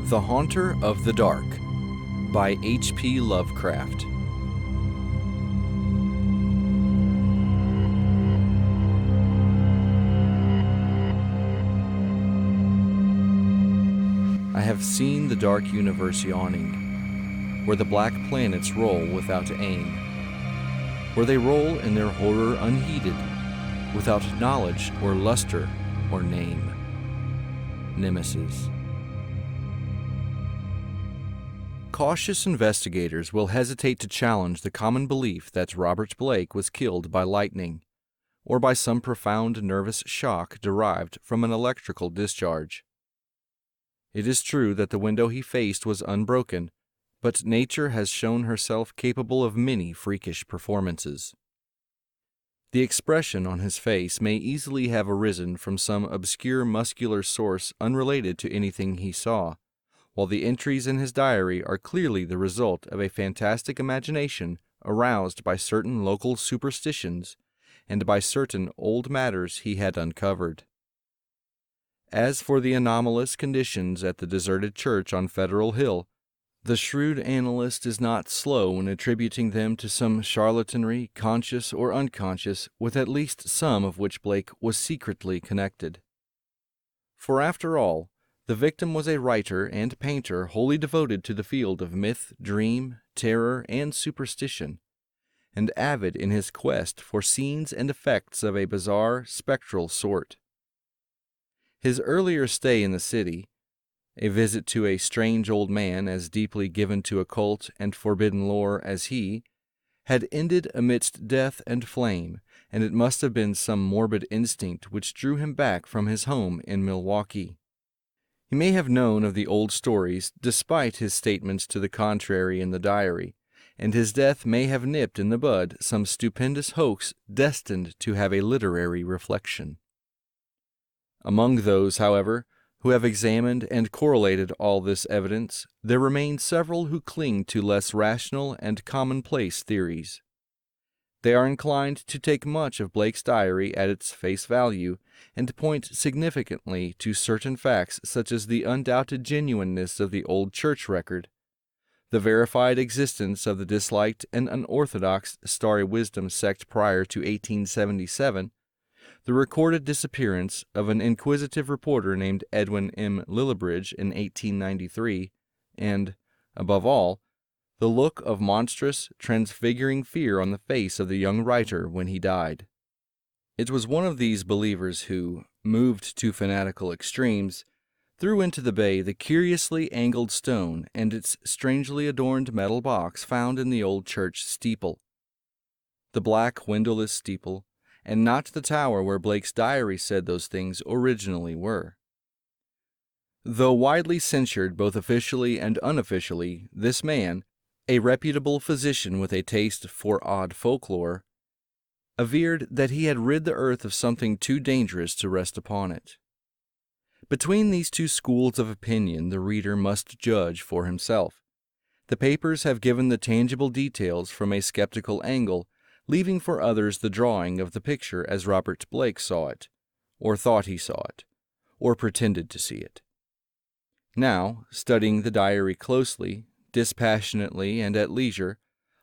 The Haunter of the Dark by H.P. Lovecraft. I have seen the dark universe yawning, where the black planets roll without aim, where they roll in their horror unheeded, without knowledge or luster or name. Nemesis. Cautious investigators will hesitate to challenge the common belief that Robert Blake was killed by lightning, or by some profound nervous shock derived from an electrical discharge. It is true that the window he faced was unbroken, but nature has shown herself capable of many freakish performances. The expression on his face may easily have arisen from some obscure muscular source unrelated to anything he saw, while the entries in his diary are clearly the result of a fantastic imagination aroused by certain local superstitions and by certain old matters he had uncovered. As for the anomalous conditions at the deserted church on Federal Hill, the shrewd analyst is not slow in attributing them to some charlatanry, conscious or unconscious, with at least some of which Blake was secretly connected. For after all, the victim was a writer and painter wholly devoted to the field of myth, dream, terror, and superstition, and avid in his quest for scenes and effects of a bizarre, spectral sort. His earlier stay in the city, a visit to a strange old man as deeply given to occult and forbidden lore as he, had ended amidst death and flame, and it must have been some morbid instinct which drew him back from his home in Milwaukee. He may have known of the old stories despite his statements to the contrary in the diary, and his death may have nipped in the bud some stupendous hoax destined to have a literary reflection. Among those, however, who have examined and correlated all this evidence, there remain several who cling to less rational and commonplace theories. They are inclined to take much of Blake's diary at its face value and point significantly to certain facts such as the undoubted genuineness of the old church record, the verified existence of the disliked and unorthodox Starry Wisdom sect prior to 1877, the recorded disappearance of an inquisitive reporter named Edwin M. Lillibridge in 1893, and, above all, the look of monstrous, transfiguring fear on the face of the young writer when he died. It was one of these believers who, moved to fanatical extremes, threw into the bay the curiously angled stone and its strangely adorned metal box found in the old church steeple. The black windowless steeple, and not the tower where Blake's diary said those things originally were. Though widely censured both officially and unofficially, this man, a reputable physician with a taste for odd folklore, averred that he had rid the earth of something too dangerous to rest upon it. Between these two schools of opinion the reader must judge for himself. The papers have given the tangible details from a skeptical angle, leaving for others the drawing of the picture as Robert Blake saw it, or thought he saw it, or pretended to see it. Now, studying the diary closely, dispassionately, and at leisure,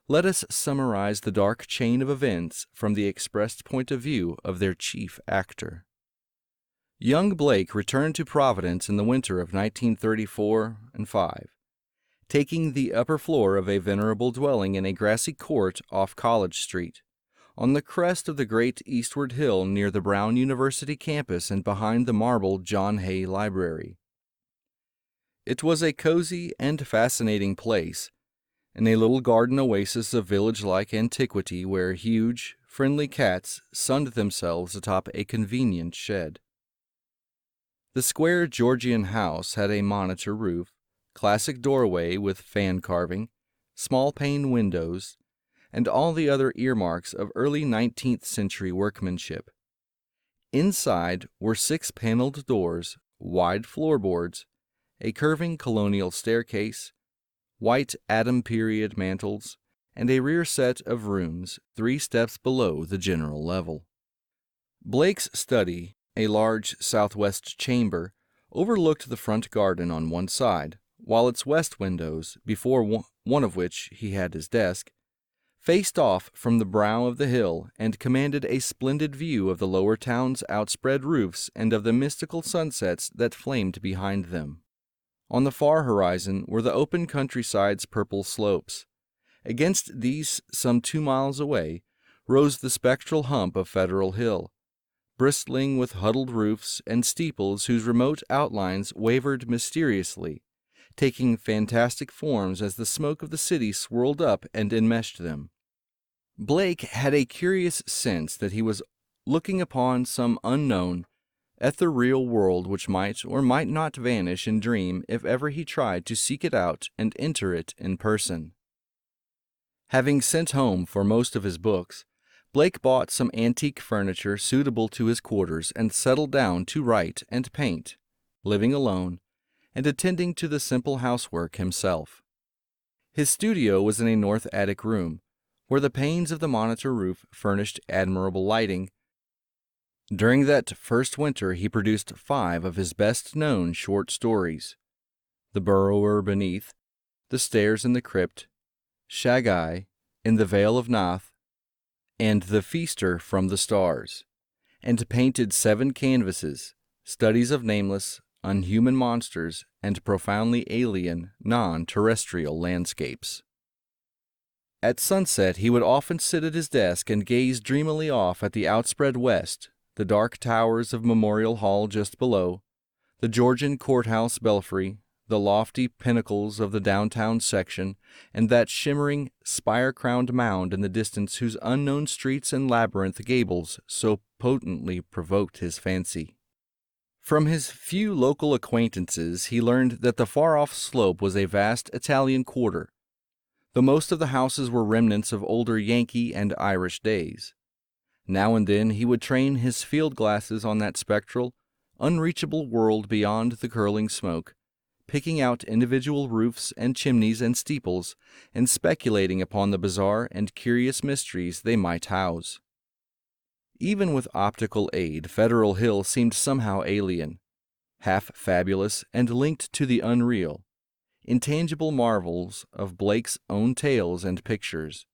let us summarize the dark chain of events from the expressed point of view of their chief actor. Young Blake returned to Providence in the winter of 1934-5, taking the upper floor of a venerable dwelling in a grassy court off College Street, on the crest of the great eastward hill near the Brown University campus and behind the marble John Hay Library. It was a cozy and fascinating place, in a little garden oasis of village-like antiquity where huge, friendly cats sunned themselves atop a convenient shed. The square Georgian house had a monitor roof, classic doorway with fan carving, small pane windows, and all the other earmarks of early 19th century workmanship. Inside were 6 paneled doors, wide floorboards, a curving colonial staircase, white Adam period mantels, and a rear set of rooms 3 steps below the general level. Blake's study, a large southwest chamber, overlooked the front garden on one side, while its west windows, before one of which he had his desk, faced off from the brow of the hill and commanded a splendid view of the lower town's outspread roofs and of the mystical sunsets that flamed behind them. On the far horizon were the open countryside's purple slopes. Against these, some 2 miles away, rose the spectral hump of Federal Hill, bristling with huddled roofs and steeples whose remote outlines wavered mysteriously, taking fantastic forms as the smoke of the city swirled up and enmeshed them. Blake had a curious sense that he was looking upon some unknown, ethereal world which might or might not vanish in dream if ever he tried to seek it out and enter it in person. Having sent home for most of his books, Blake bought some antique furniture suitable to his quarters and settled down to write and paint, living alone, and attending to the simple housework himself. His studio was in a north attic room, where the panes of the monitor roof furnished admirable lighting. During that first winter he produced 5 of his best-known short stories: The Burrower Beneath, The Stairs in the Crypt, Shagai, In the Vale of Nath, and The Feaster from the Stars, and painted 7 canvases, studies of nameless, unhuman monsters and profoundly alien, non-terrestrial landscapes. At sunset he would often sit at his desk and gaze dreamily off at the outspread west, the dark towers of Memorial Hall just below, the Georgian courthouse belfry, the lofty pinnacles of the downtown section, and that shimmering, spire-crowned mound in the distance whose unknown streets and labyrinth gables so potently provoked his fancy. From his few local acquaintances he learned that the far-off slope was a vast Italian quarter, though most of the houses were remnants of older Yankee and Irish days. Now and then he would train his field glasses on that spectral, unreachable world beyond the curling smoke, picking out individual roofs and chimneys and steeples, and speculating upon the bizarre and curious mysteries they might house. Even with optical aid, Federal Hill seemed somehow alien, half fabulous and linked to the unreal, intangible marvels of Blake's own tales and pictures.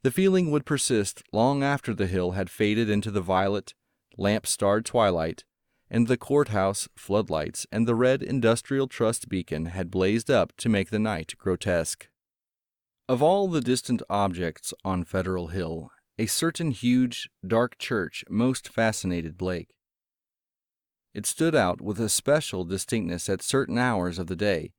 The feeling would persist long after the hill had faded into the violet, lamp-starred twilight, and the courthouse floodlights and the red Industrial Trust beacon had blazed up to make the night grotesque. Of all the distant objects on Federal Hill, a certain huge, dark church most fascinated Blake. It stood out with especial distinctness at certain hours of the day,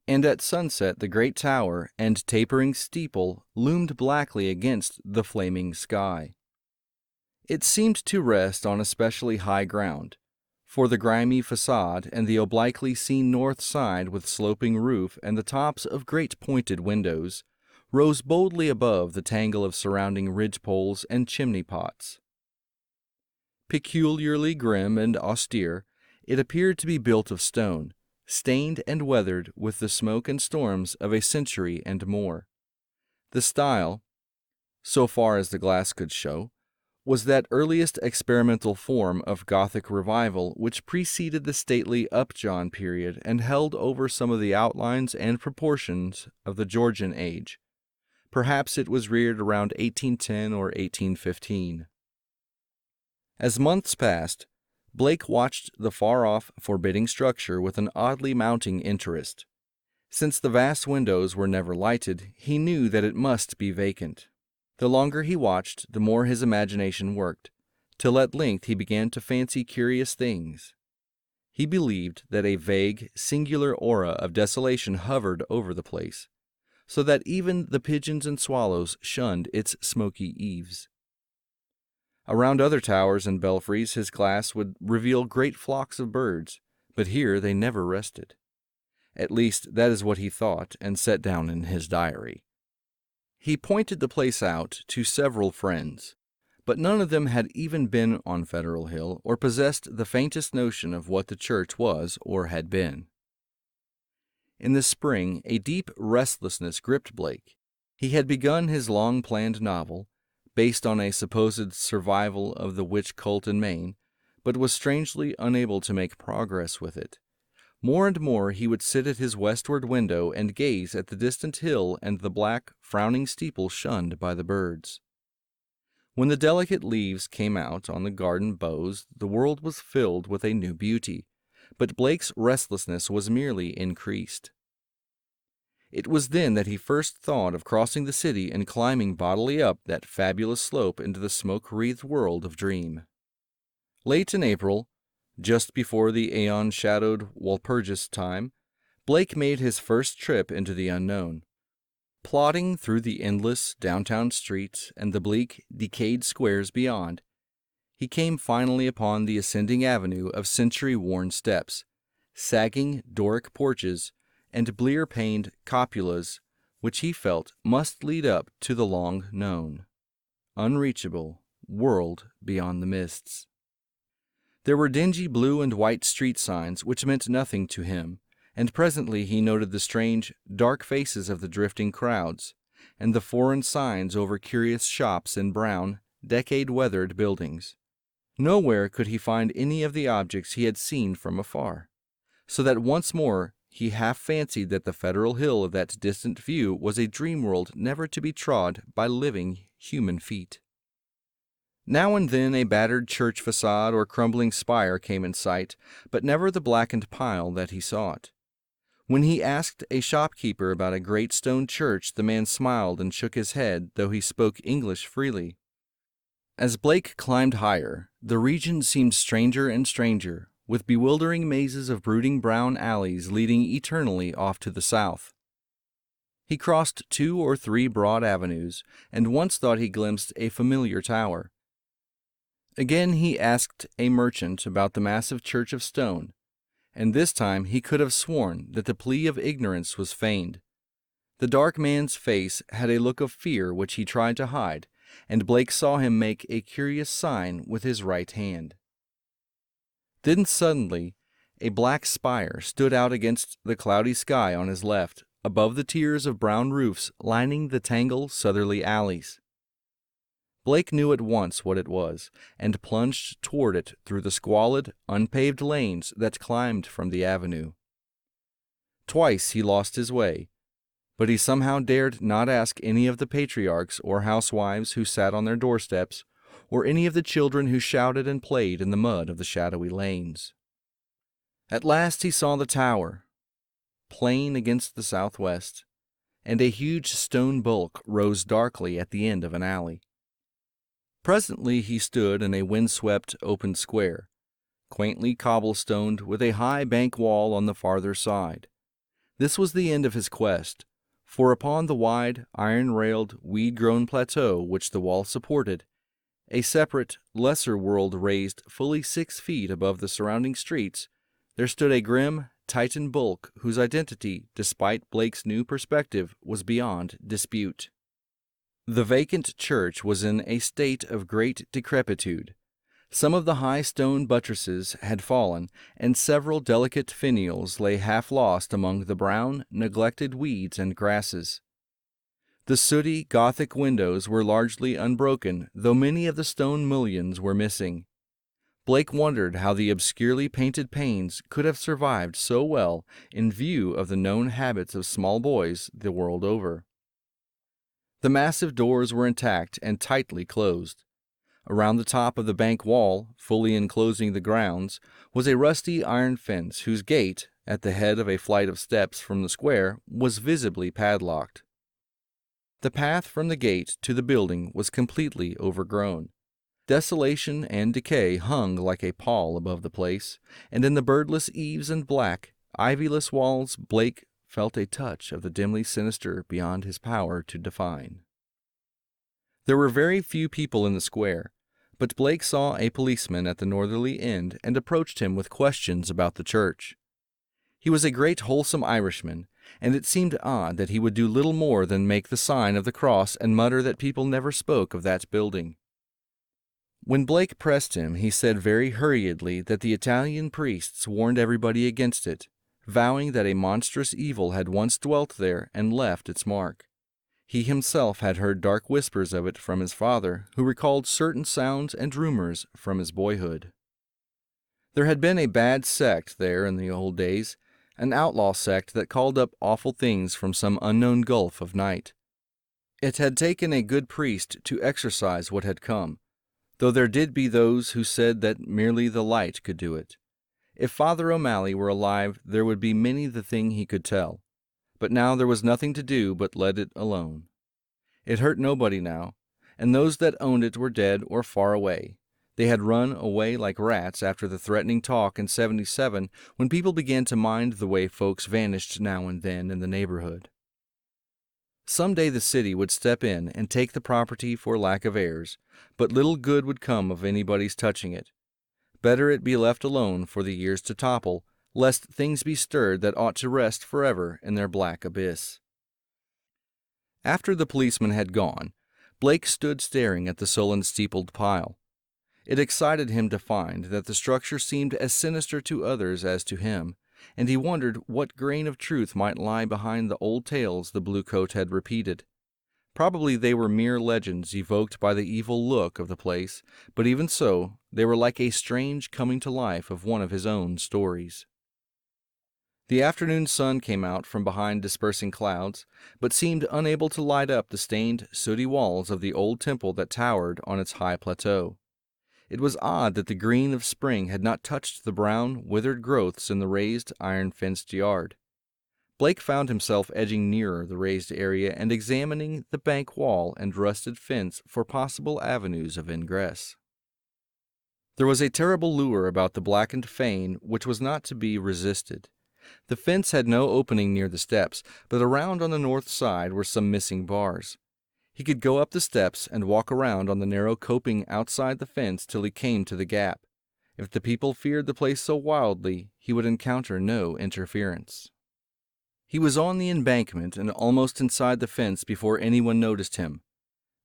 and at sunset the great tower and tapering steeple loomed blackly against the flaming sky. It seemed to rest on especially high ground, for the grimy facade and the obliquely seen north side with sloping roof and the tops of great pointed windows rose boldly above the tangle of surrounding ridgepoles and chimney-pots. Peculiarly grim and austere, it appeared to be built of stone, stained and weathered with the smoke and storms of a century and more. The style, so far as the glass could show, was that earliest experimental form of Gothic revival which preceded the stately Upjohn period and held over some of the outlines and proportions of the Georgian age. Perhaps it was reared around 1810 or 1815. As months passed, Blake watched the far-off, forbidding structure with an oddly mounting interest. Since the vast windows were never lighted, he knew that it must be vacant. The longer he watched, the more his imagination worked, till at length he began to fancy curious things. He believed that a vague, singular aura of desolation hovered over the place, so that even the pigeons and swallows shunned its smoky eaves. Around other towers and belfries his glass would reveal great flocks of birds, but here they never rested. At least that is what he thought and set down in his diary. He pointed the place out to several friends, but none of them had even been on Federal Hill or possessed the faintest notion of what the church was or had been. In the spring, a deep restlessness gripped Blake. He had begun his long-planned novel, based on a supposed survival of the witch cult in Maine, but was strangely unable to make progress with it. More and more he would sit at his westward window and gaze at the distant hill and the black, frowning steeple shunned by the birds. When the delicate leaves came out on the garden boughs, the world was filled with a new beauty, but Blake's restlessness was merely increased. It was then that he first thought of crossing the city and climbing bodily up that fabulous slope into the smoke-wreathed world of dream. Late in April, just before the aeon-shadowed Walpurgis time, Blake made his first trip into the unknown. Plodding through the endless downtown streets and the bleak, decayed squares beyond, he came finally upon the ascending avenue of century-worn steps, sagging Doric porches, and blear-paned cupolas, which he felt must lead up to the long-known, unreachable world beyond the mists. There were dingy blue and white street signs which meant nothing to him, and presently he noted the strange, dark faces of the drifting crowds, and the foreign signs over curious shops in brown, decade-weathered buildings. Nowhere could he find any of the objects he had seen from afar, so that once more he half fancied that the federal hill of that distant view was a dream world never to be trod by living human feet. Now and then a battered church facade or crumbling spire came in sight, but never the blackened pile that he sought. When he asked a shopkeeper about a great stone church, the man smiled and shook his head, though he spoke English freely. As Blake climbed higher, the region seemed stranger and stranger, with bewildering mazes of brooding brown alleys leading eternally off to the south. He crossed 2 or 3 broad avenues, and once thought he glimpsed a familiar tower. Again he asked a merchant about the massive church of stone, and this time he could have sworn that the plea of ignorance was feigned. The dark man's face had a look of fear which he tried to hide, and Blake saw him make a curious sign with his right hand. Then suddenly a black spire stood out against the cloudy sky on his left, above the tiers of brown roofs lining the tangled southerly alleys. Blake knew at once what it was, and plunged toward it through the squalid, unpaved lanes that climbed from the avenue. Twice he lost his way, but he somehow dared not ask any of the patriarchs or housewives who sat on their doorsteps, or any of the children who shouted and played in the mud of the shadowy lanes. At last he saw the tower, plain against the southwest, and a huge stone bulk rose darkly at the end of an alley. Presently he stood in a wind-swept open square, quaintly cobblestoned with a high bank wall on the farther side. This was the end of his quest, for upon the wide, iron-railed, weed-grown plateau which the wall supported, a separate, lesser world raised fully 6 feet above the surrounding streets, there stood a grim, Titan bulk whose identity, despite Blake's new perspective, was beyond dispute. The vacant church was in a state of great decrepitude. Some of the high stone buttresses had fallen, and several delicate finials lay half lost among the brown, neglected weeds and grasses. The sooty Gothic windows were largely unbroken, though many of the stone mullions were missing. Blake wondered how the obscurely painted panes could have survived so well in view of the known habits of small boys the world over. The massive doors were intact and tightly closed. Around the top of the bank wall, fully enclosing the grounds, was a rusty iron fence whose gate, at the head of a flight of steps from the square, was visibly padlocked. The path from the gate to the building was completely overgrown. Desolation and decay hung like a pall above the place, and in the birdless eaves and black, ivyless walls Blake felt a touch of the dimly sinister beyond his power to define. There were very few people in the square, but Blake saw a policeman at the northerly end and approached him with questions about the church. He was a great wholesome Irishman, and it seemed odd that he would do little more than make the sign of the cross and mutter that people never spoke of that building. When Blake pressed him, he said very hurriedly that the Italian priests warned everybody against it, vowing that a monstrous evil had once dwelt there and left its mark. He himself had heard dark whispers of it from his father, who recalled certain sounds and rumors from his boyhood. There had been a bad sect there in the old days, an outlaw sect that called up awful things from some unknown gulf of night. It had taken a good priest to exorcise what had come, though there did be those who said that merely the light could do it. If Father O'Malley were alive, there would be many the thing he could tell, but now there was nothing to do but let it alone. It hurt nobody now, and those that owned it were dead or far away. They had run away like rats after the threatening talk in '77, when people began to mind the way folks vanished now and then in the neighborhood. Some day the city would step in and take the property for lack of heirs, but little good would come of anybody's touching it. Better it be left alone for the years to topple, lest things be stirred that ought to rest forever in their black abyss. After the policeman had gone, Blake stood staring at the sullen steepled pile. It excited him to find that the structure seemed as sinister to others as to him, and he wondered what grain of truth might lie behind the old tales the bluecoat had repeated. Probably they were mere legends evoked by the evil look of the place, but even so, they were like a strange coming to life of one of his own stories. The afternoon sun came out from behind dispersing clouds, but seemed unable to light up the stained, sooty walls of the old temple that towered on its high plateau. It was odd that the green of spring had not touched the brown, withered growths in the raised, iron-fenced yard. Blake found himself edging nearer the raised area and examining the bank wall and rusted fence for possible avenues of ingress. There was a terrible lure about the blackened fane which was not to be resisted. The fence had no opening near the steps, but around on the north side were some missing bars. He could go up the steps and walk around on the narrow coping outside the fence till he came to the gap. If the people feared the place so wildly, he would encounter no interference. He was on the embankment and almost inside the fence before anyone noticed him.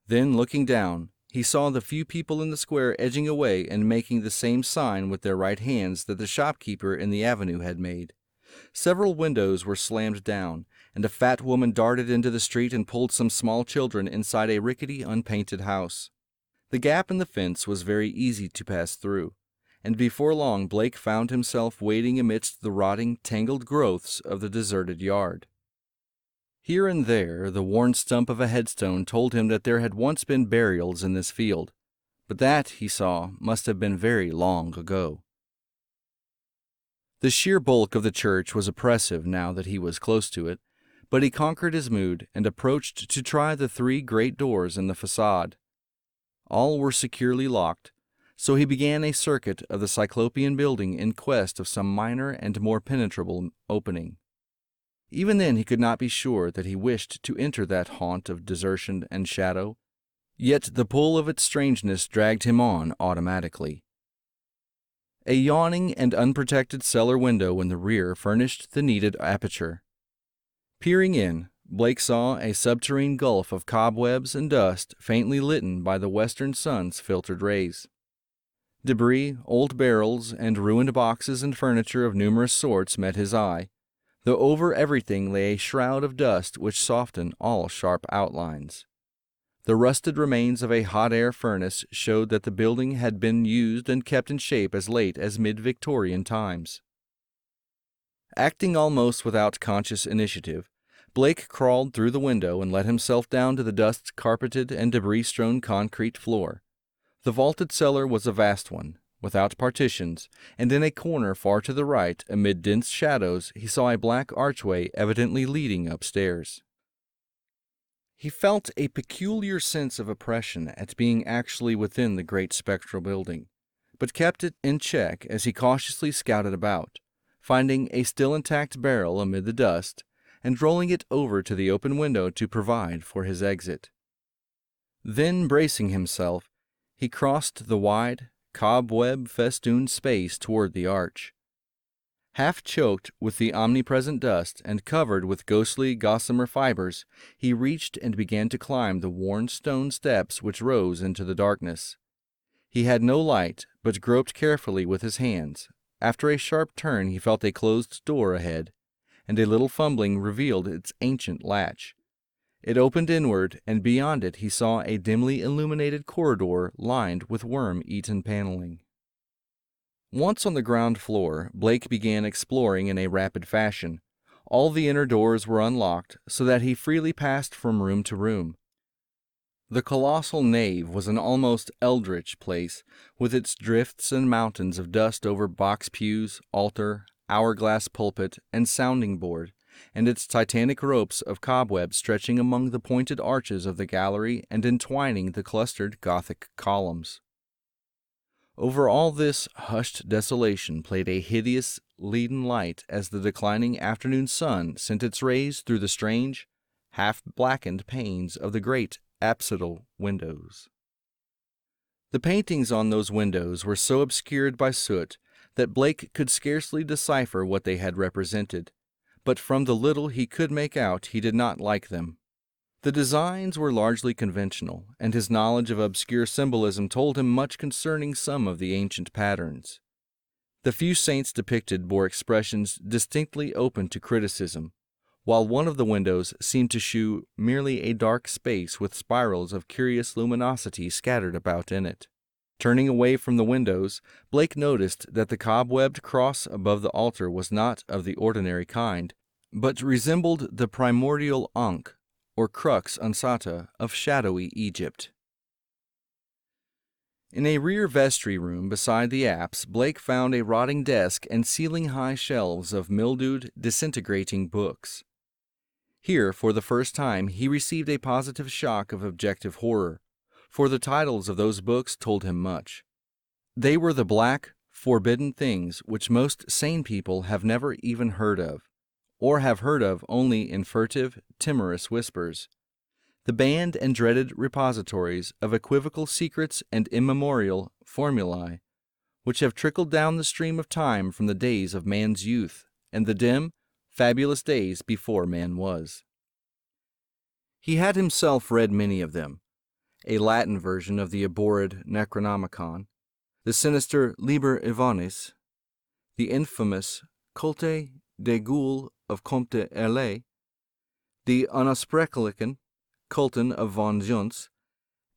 Then, looking down, he saw the few people in the square edging away and making the same sign with their right hands that the shopkeeper in the avenue had made. Several windows were slammed down, and a fat woman darted into the street and pulled some small children inside a rickety, unpainted house. The gap in the fence was very easy to pass through, and before long Blake found himself wading amidst the rotting, tangled growths of the deserted yard. Here and there the worn stump of a headstone told him that there had once been burials in this field, but that, he saw, must have been very long ago. The sheer bulk of the church was oppressive now that he was close to it, but he conquered his mood and approached to try the 3 great doors in the façade. All were securely locked, so he began a circuit of the Cyclopean building in quest of some minor and more penetrable opening. Even then he could not be sure that he wished to enter that haunt of desertion and shadow, yet the pull of its strangeness dragged him on automatically. A yawning and unprotected cellar window in the rear furnished the needed aperture. Peering in, Blake saw a subterranean gulf of cobwebs and dust faintly litten by the western sun's filtered rays. Debris, old barrels, and ruined boxes and furniture of numerous sorts met his eye, though over everything lay a shroud of dust which softened all sharp outlines. The rusted remains of a hot-air furnace showed that the building had been used and kept in shape as late as mid-Victorian times. Acting almost without conscious initiative, Blake crawled through the window and let himself down to the dust-carpeted and debris-strewn concrete floor. The vaulted cellar was a vast one, without partitions, and in a corner far to the right, amid dense shadows, he saw a black archway evidently leading upstairs. He felt a peculiar sense of oppression at being actually within the great spectral building, but kept it in check as he cautiously scouted about, finding a still intact barrel amid the dust, and rolling it over to the open window to provide for his exit. Then, bracing himself, he crossed the wide, cobweb-festooned space toward the arch. Half choked with the omnipresent dust and covered with ghostly gossamer fibers, he reached and began to climb the worn stone steps which rose into the darkness. He had no light, but groped carefully with his hands. After a sharp turn he felt a closed door ahead, and a little fumbling revealed its ancient latch. It opened inward, and beyond it he saw a dimly illuminated corridor lined with worm-eaten paneling. Once on the ground floor, Blake began exploring in a rapid fashion. All the inner doors were unlocked, so that he freely passed from room to room. The colossal nave was an almost eldritch place, with its drifts and mountains of dust over box pews, altar, hourglass pulpit, and sounding board, and its titanic ropes of cobweb stretching among the pointed arches of the gallery and entwining the clustered Gothic columns. Over all this hushed desolation played a hideous leaden light as the declining afternoon sun sent its rays through the strange, half-blackened panes of the great apsidal windows. The paintings on those windows were so obscured by soot that Blake could scarcely decipher what they had represented, but from the little he could make out he did not like them. The designs were largely conventional, and his knowledge of obscure symbolism told him much concerning some of the ancient patterns. The few saints depicted bore expressions distinctly open to criticism, while one of the windows seemed to shew merely a dark space with spirals of curious luminosity scattered about in it. Turning away from the windows, Blake noticed that the cobwebbed cross above the altar was not of the ordinary kind, but resembled the primordial ankh, or crux ansata, of shadowy Egypt. In a rear vestry room beside the apse, Blake found a rotting desk and ceiling-high shelves of mildewed, disintegrating books. Here, for the first time, he received a positive shock of objective horror, for the titles of those books told him much. They were the black, forbidden things which most sane people have never even heard of, or have heard of only in furtive, timorous whispers, the banned and dreaded repositories of equivocal secrets and immemorial formulae, which have trickled down the stream of time from the days of man's youth, and the dim, fabulous days before man was. He had himself read many of them, a Latin version of the abhorred Necronomicon, the sinister Liber Ivanis, the infamous Culte de Ghoul of Comte Erlay, the Unausprechlichen Kulten of von Junz,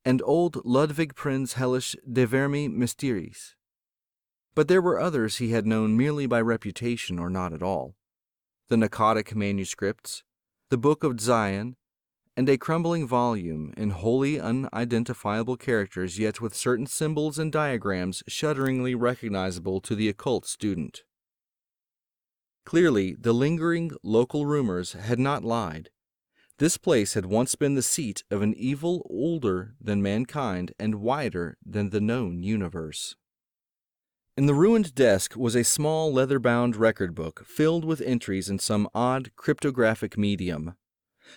and old Ludwig Prinz Hellish de Vermi Mysteries. But there were others he had known merely by reputation or not at all. The Narcotic manuscripts, the Book of Zion, and a crumbling volume in wholly unidentifiable characters, yet with certain symbols and diagrams shudderingly recognizable to the occult student. Clearly, the lingering local rumors had not lied. This place had once been the seat of an evil older than mankind and wider than the known universe. In the ruined desk was a small leather-bound record book filled with entries in some odd cryptographic medium.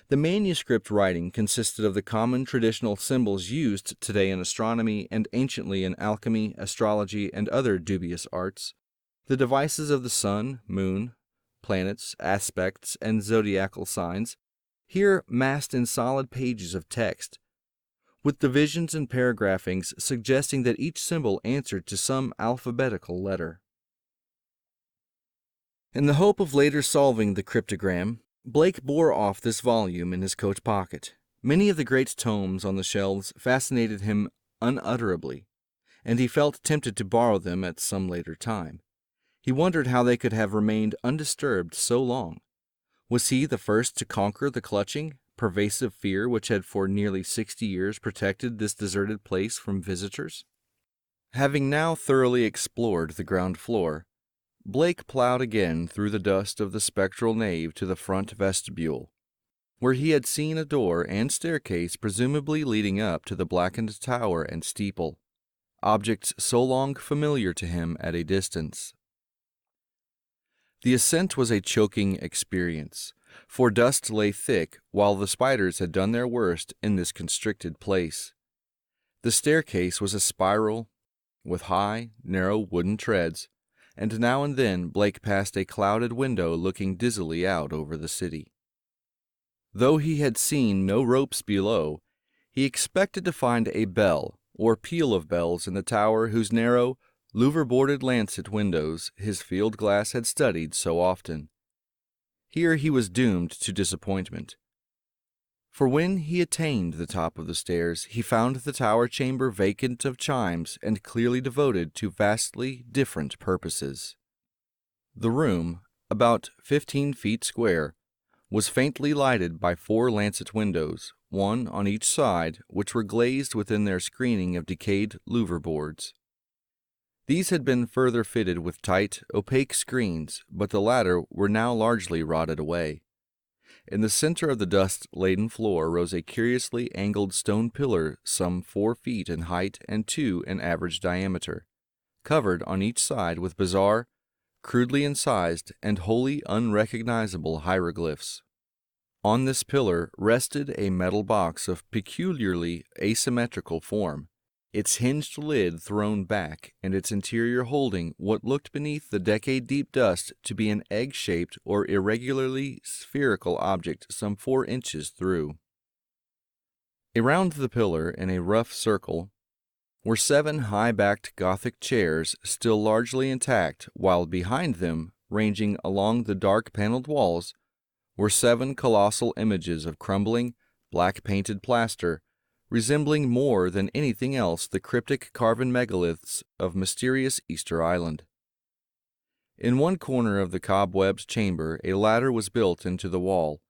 The manuscript writing consisted of the common traditional symbols used today in astronomy and anciently in alchemy, astrology, and other dubious arts, the devices of the sun, moon, planets, aspects, and zodiacal signs, here massed in solid pages of text, with divisions and paragraphings suggesting that each symbol answered to some alphabetical letter. In the hope of later solving the cryptogram, Blake bore off this volume in his coat pocket. Many of the great tomes on the shelves fascinated him unutterably, and he felt tempted to borrow them at some later time. He wondered how they could have remained undisturbed so long. Was he the first to conquer the clutching, pervasive fear which had for nearly 60 years protected this deserted place from visitors? Having now thoroughly explored the ground floor, Blake plowed again through the dust of the spectral nave to the front vestibule, where he had seen a door and staircase presumably leading up to the blackened tower and steeple, objects so long familiar to him at a distance. The ascent was a choking experience, for dust lay thick while the spiders had done their worst in this constricted place. The staircase was a spiral with high, narrow wooden treads, and now and then Blake passed a clouded window looking dizzily out over the city. Though he had seen no ropes below, he expected to find a bell or peal of bells in the tower whose narrow, louver-boarded lancet windows his field glass had studied so often. Here he was doomed to disappointment. For when he attained the top of the stairs, he found the tower chamber vacant of chimes and clearly devoted to vastly different purposes. The room, about 15 feet square, was faintly lighted by 4 lancet windows, one on each side, which were glazed within their screening of decayed louver boards. These had been further fitted with tight, opaque screens, but the latter were now largely rotted away. In the center of the dust-laden floor rose a curiously angled stone pillar some 4 feet in height and 2 in average diameter, covered on each side with bizarre, crudely incised, and wholly unrecognizable hieroglyphs. On this pillar rested a metal box of peculiarly asymmetrical form, its hinged lid thrown back and its interior holding what looked beneath the decade-deep dust to be an egg-shaped or irregularly spherical object some 4 inches through. Around the pillar, in a rough circle, were 7 high-backed Gothic chairs still largely intact, while behind them, ranging along the dark paneled walls, were 7 colossal images of crumbling, black-painted plaster, resembling more than anything else the cryptic carven megaliths of mysterious Easter Island. In one corner of the cobwebbed chamber a ladder was built into the wall,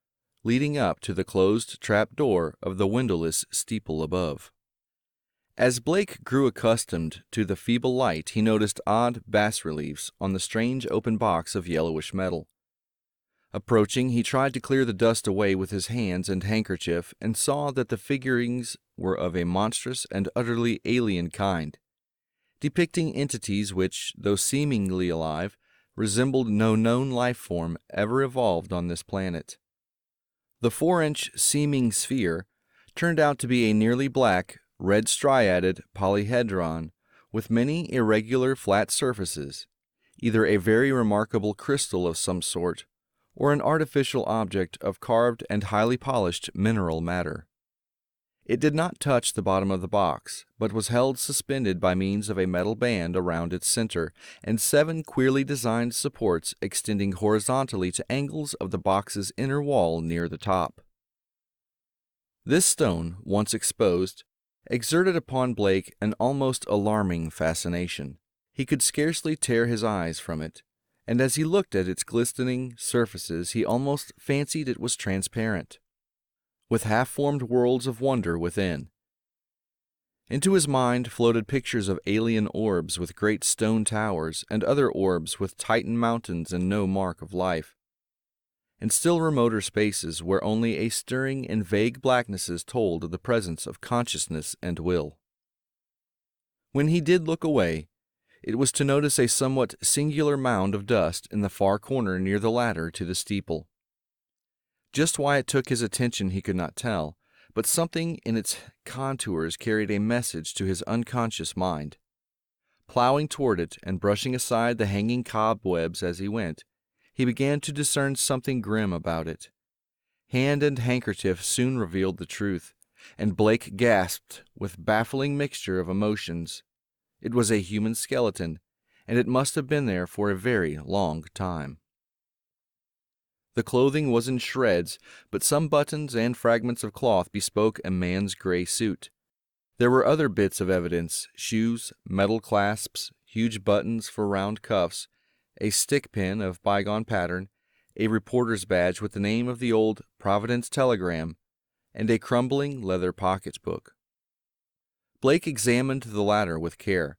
leading up to the closed trap-door of the windowless steeple above. As Blake grew accustomed to the feeble light, he noticed odd bas-reliefs on the strange open box of yellowish metal. Approaching, he tried to clear the dust away with his hands and handkerchief, and saw that the figurines were of a monstrous and utterly alien kind, depicting entities which, though seemingly alive, resembled no known life form ever evolved on this planet. The 4-inch seeming sphere turned out to be a nearly black, red striated polyhedron with many irregular flat surfaces, either a very remarkable crystal of some sort, or an artificial object of carved and highly polished mineral matter. It did not touch the bottom of the box, but was held suspended by means of a metal band around its center, and 7 queerly designed supports extending horizontally to angles of the box's inner wall near the top. This stone, once exposed, exerted upon Blake an almost alarming fascination. He could scarcely tear his eyes from it, and as he looked at its glistening surfaces he almost fancied it was transparent, with half-formed worlds of wonder within. Into his mind floated pictures of alien orbs with great stone towers, and other orbs with Titan mountains and no mark of life, and still remoter spaces where only a stirring and vague blacknesses told of the presence of consciousness and will. When he did look away, it was to notice a somewhat singular mound of dust in the far corner near the ladder to the steeple. Just why it took his attention he could not tell, but something in its contours carried a message to his unconscious mind. Plowing toward it and brushing aside the hanging cobwebs as he went, he began to discern something grim about it. Hand and handkerchief soon revealed the truth, and Blake gasped with baffling mixture of emotions. It was a human skeleton, and it must have been there for a very long time. The clothing was in shreds, but some buttons and fragments of cloth bespoke a man's gray suit. There were other bits of evidence: shoes, metal clasps, huge buttons for round cuffs, a stick pin of bygone pattern, a reporter's badge with the name of the old Providence Telegram, and a crumbling leather pocketbook. Blake examined the latter with care,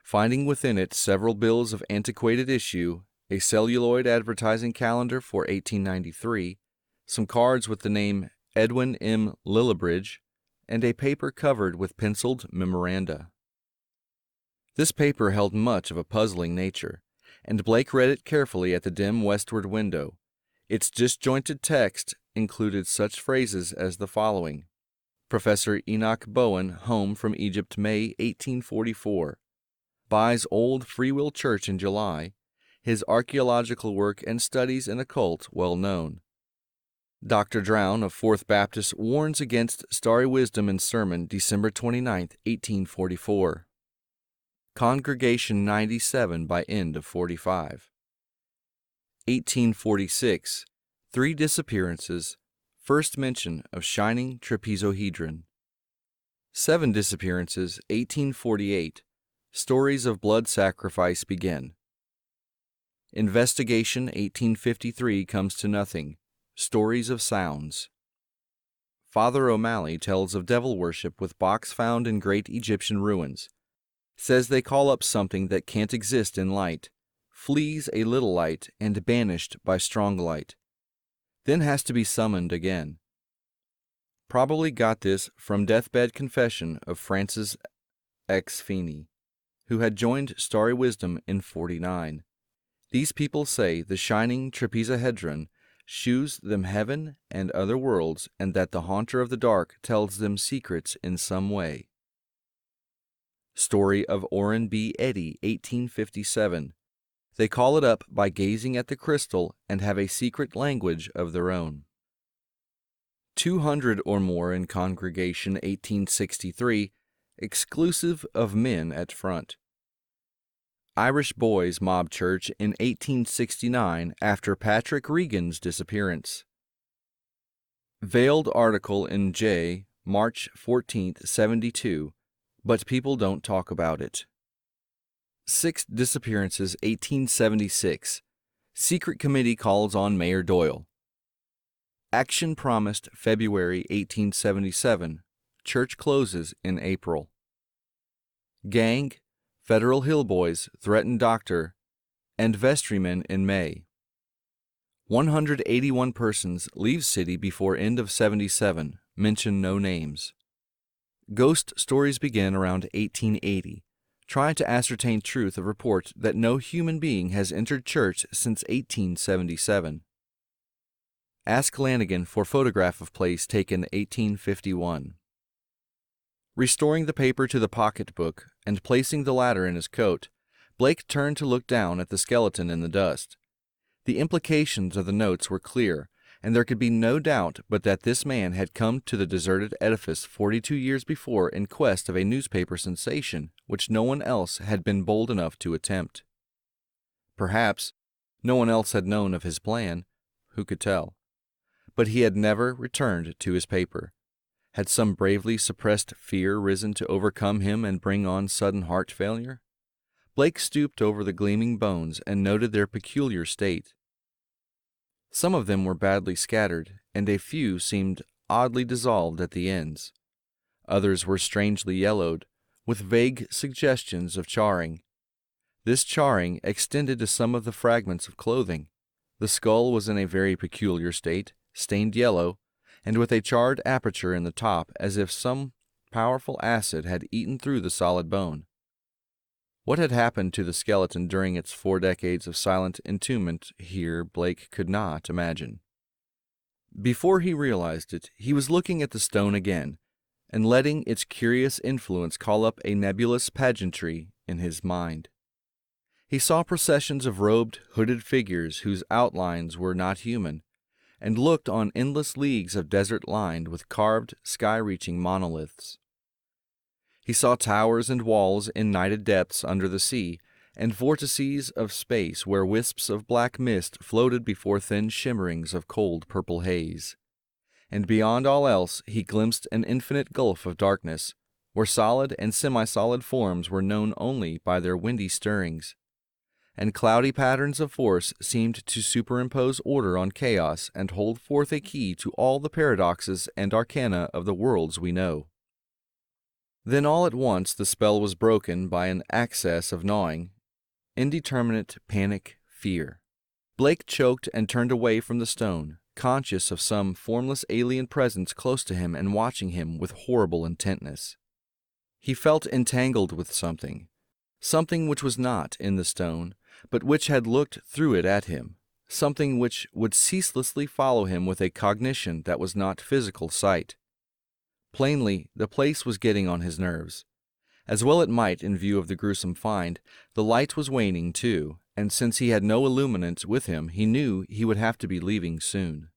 finding within it several bills of antiquated issue, a celluloid advertising calendar for 1893, some cards with the name Edwin M. Lillibridge, and a paper covered with penciled memoranda. This paper held much of a puzzling nature, and Blake read it carefully at the dim westward window. Its disjointed text included such phrases as the following: Professor Enoch Bowen, home from Egypt, May 1844. Buys old Free Will Church in July. His archaeological work and studies in occult well known. Dr. Drown of Fourth Baptist warns against starry wisdom in sermon, December 29, 1844. Congregation 97 by end of 45. 1846. 3 disappearances, First mention of shining trapezohedron. 7 disappearances, 1848. Stories of blood sacrifice begin. Investigation, 1853, comes to nothing. Stories of sounds. Father O'Malley tells of devil worship with box found in great Egyptian ruins. Says they call up something that can't exist in light, flees a little light and banished by strong light. Then has to be summoned again. Probably got this from deathbed confession of Francis X. Feeney, who had joined Starry Wisdom in 49. These people say the shining trapezohedron shews them heaven and other worlds, and that the haunter of the dark tells them secrets in some way. Story of Orrin B. Eddy, 1857. They call it up by gazing at the crystal and have a secret language of their own. 200 or more in congregation, 1863, exclusive of men at front. Irish boys mob church in 1869 after Patrick Regan's disappearance. Veiled article in J, March 14, 72, but people don't talk about it. 6 disappearances, 1876. Secret committee calls on Mayor Doyle. Action promised February 1877. Church closes in April. Gang, Federal Hillboys threaten doctor and vestryman in May. 181 persons leave city before end of 77. Mention no names. Ghost stories begin around 1880. Try to ascertain truth of report that no human being has entered church since 1877. Ask Lanigan for photograph of place taken 1851. Restoring the paper to the pocketbook and placing the latter in his coat, Blake turned to look down at the skeleton in the dust. The implications of the notes were clear, and there could be no doubt but that this man had come to the deserted edifice 42 years before in quest of a newspaper sensation which no one else had been bold enough to attempt. Perhaps no one else had known of his plan. Who could tell? But he had never returned to his paper. Had some bravely suppressed fear risen to overcome him and bring on sudden heart failure? Blake stooped over the gleaming bones and noted their peculiar state. Some of them were badly scattered, and a few seemed oddly dissolved at the ends. Others were strangely yellowed, with vague suggestions of charring. This charring extended to some of the fragments of clothing. The skull was in a very peculiar state, stained yellow, and with a charred aperture in the top as if some powerful acid had eaten through the solid bone. What had happened to the skeleton during its 4 decades of silent entombment here Blake could not imagine. Before he realized it, he was looking at the stone again, and letting its curious influence call up a nebulous pageantry in his mind. He saw processions of robed, hooded figures whose outlines were not human, and looked on endless leagues of desert lined with carved, sky-reaching monoliths. He saw towers and walls in nighted depths under the sea, and vortices of space where wisps of black mist floated before thin shimmerings of cold purple haze. And beyond all else he glimpsed an infinite gulf of darkness, where solid and semi-solid forms were known only by their windy stirrings, and cloudy patterns of force seemed to superimpose order on chaos and hold forth a key to all the paradoxes and arcana of the worlds we know. Then all at once the spell was broken by an access of gnawing, indeterminate panic fear. Blake choked and turned away from the stone, conscious of some formless alien presence close to him and watching him with horrible intentness. He felt entangled with something which was not in the stone, but which had looked through it at him, something which would ceaselessly follow him with a cognition that was not physical sight. Plainly, the place was getting on his nerves. As well it might in view of the gruesome find. The light was waning, too, and since he had no illuminant with him, he knew he would have to be leaving soon.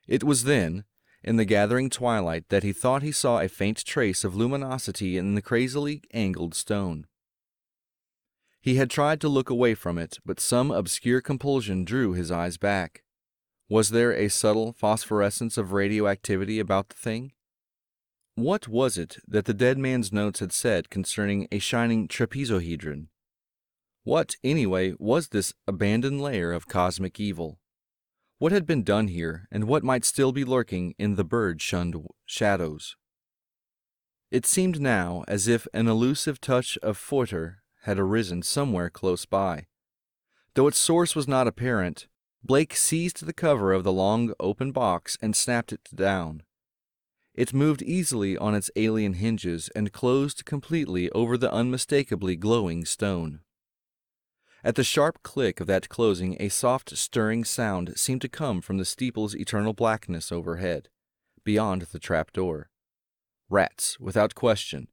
It was then, in the gathering twilight, that he thought he saw a faint trace of luminosity in the crazily angled stone. He had tried to look away from it, but some obscure compulsion drew his eyes back. Was there a subtle phosphorescence of radioactivity about the thing? What was it that the dead man's notes had said concerning a shining trapezohedron? What, anyway, was this abandoned lair of cosmic evil? What had been done here, and what might still be lurking in the bird-shunned shadows? It seemed now as if an elusive touch of foetor had arisen somewhere close by. Though its source was not apparent, Blake seized the cover of the long open box and snapped it down. It moved easily on its alien hinges and closed completely over the unmistakably glowing stone. At the sharp click of that closing, a soft stirring sound seemed to come from the steeple's eternal blackness overhead, beyond the trapdoor. Rats, without question,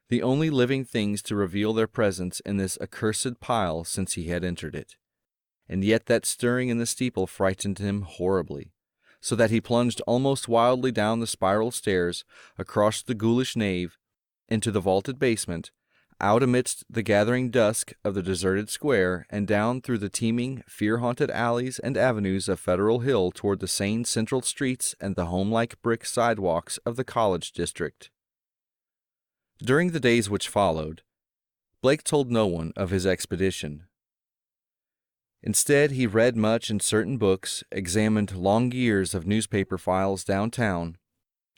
the only living things to reveal their presence in this accursed pile since he had entered it. And yet that stirring in the steeple frightened him horribly, so that he plunged almost wildly down the spiral stairs, across the ghoulish nave, into the vaulted basement, out amidst the gathering dusk of the deserted square, and down through the teeming, fear-haunted alleys and avenues of Federal Hill toward the sane central streets and the home-like brick sidewalks of the college district. During the days which followed, Blake told no one of his expedition. Instead, he read much in certain books, examined long years of newspaper files downtown,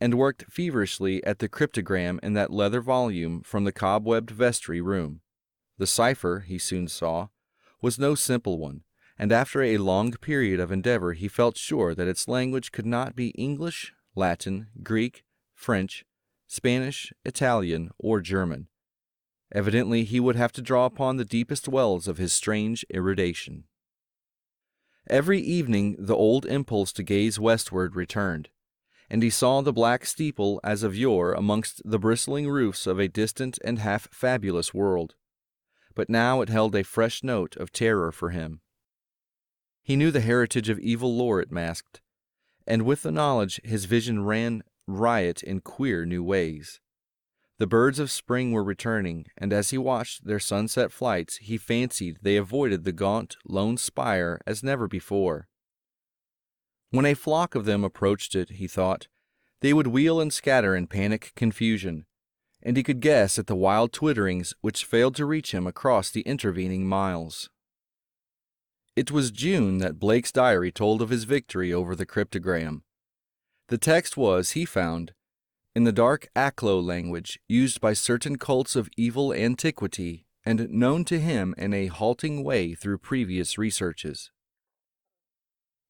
and worked feverishly at the cryptogram in that leather volume from the cobwebbed vestry room. The cipher, he soon saw, was no simple one, and after a long period of endeavor he felt sure that its language could not be English, Latin, Greek, French, Spanish, Italian, or German. Evidently he would have to draw upon the deepest wells of his strange erudition. Every evening the old impulse to gaze westward returned, and he saw the black steeple as of yore amongst the bristling roofs of a distant and half-fabulous world. But now it held a fresh note of terror for him. He knew the heritage of evil lore it masked, and with the knowledge his vision ran riot in queer new ways. The birds of spring were returning, and as he watched their sunset flights, he fancied they avoided the gaunt, lone spire as never before. When a flock of them approached it, he thought, they would wheel and scatter in panic confusion, and he could guess at the wild twitterings which failed to reach him across the intervening miles. It was June that Blake's diary told of his victory over the cryptogram. The text was, he found, in the dark Aklo language used by certain cults of evil antiquity and known to him in a halting way through previous researches.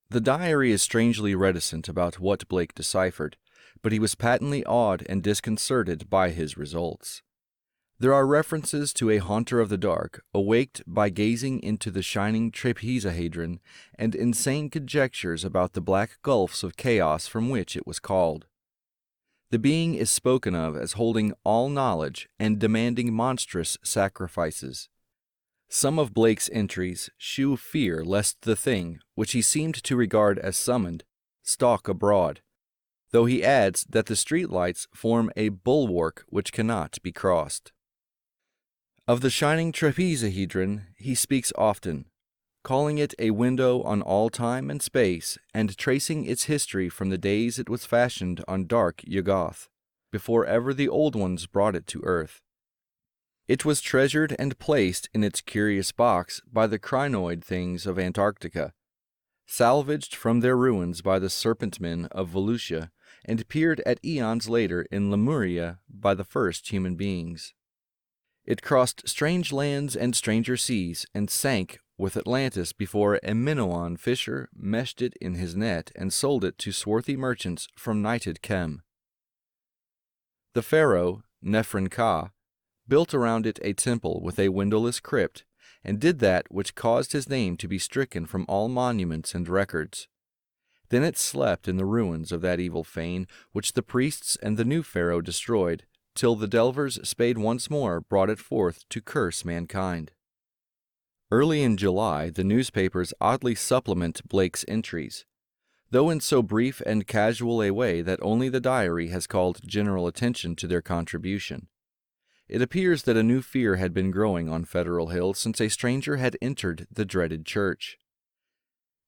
The diary is strangely reticent about what Blake deciphered, but he was patently awed and disconcerted by his results. There are references to a haunter of the dark, awaked by gazing into the shining trapezohedron, and insane conjectures about the black gulfs of chaos from which it was called. The being is spoken of as holding all knowledge and demanding monstrous sacrifices. Some of Blake's entries shew fear lest the thing, which he seemed to regard as summoned, stalk abroad, though he adds that the streetlights form a bulwark which cannot be crossed. Of the shining trapezohedron he speaks often, calling it a window on all time and space, and tracing its history from the days it was fashioned on dark Yuggoth, before ever the old ones brought it to earth. It was treasured and placed in its curious box by the crinoid things of Antarctica, salvaged from their ruins by the serpentmen of Volusia, and peered at eons later in Lemuria by the first human beings. It crossed strange lands and stranger seas, and sank with Atlantis before a Minoan fisher meshed it in his net and sold it to swarthy merchants from nighted Kem. The pharaoh, Nephron-Ka, built around it a temple with a windowless crypt, and did that which caused his name to be stricken from all monuments and records. Then it slept in the ruins of that evil fane, which the priests and the new pharaoh destroyed, till the delvers' spade once more brought it forth to curse mankind. Early in July, the newspapers oddly supplement Blake's entries, though in so brief and casual a way that only the diary has called general attention to their contribution. It appears that a new fear had been growing on Federal Hill since a stranger had entered the dreaded church.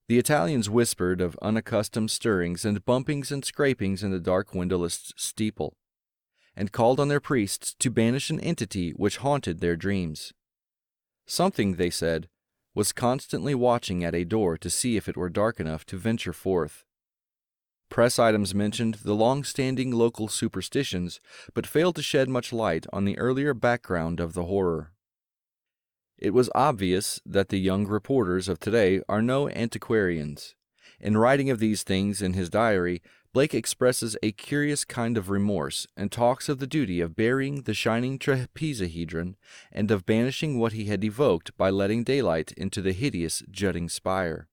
The Italians whispered of unaccustomed stirrings and bumpings and scrapings in the dark windowless steeple, and called on their priests to banish an entity which haunted their dreams. Something, they said, was constantly watching at a door to see if it were dark enough to venture forth. Press items mentioned the long-standing local superstitions, but failed to shed much light on the earlier background of the horror. It was obvious that the young reporters of today are no antiquarians. In writing of these things in his diary, Blake expresses a curious kind of remorse and talks of the duty of burying the shining trapezohedron and of banishing what he had evoked by letting daylight into the hideous jutting spire.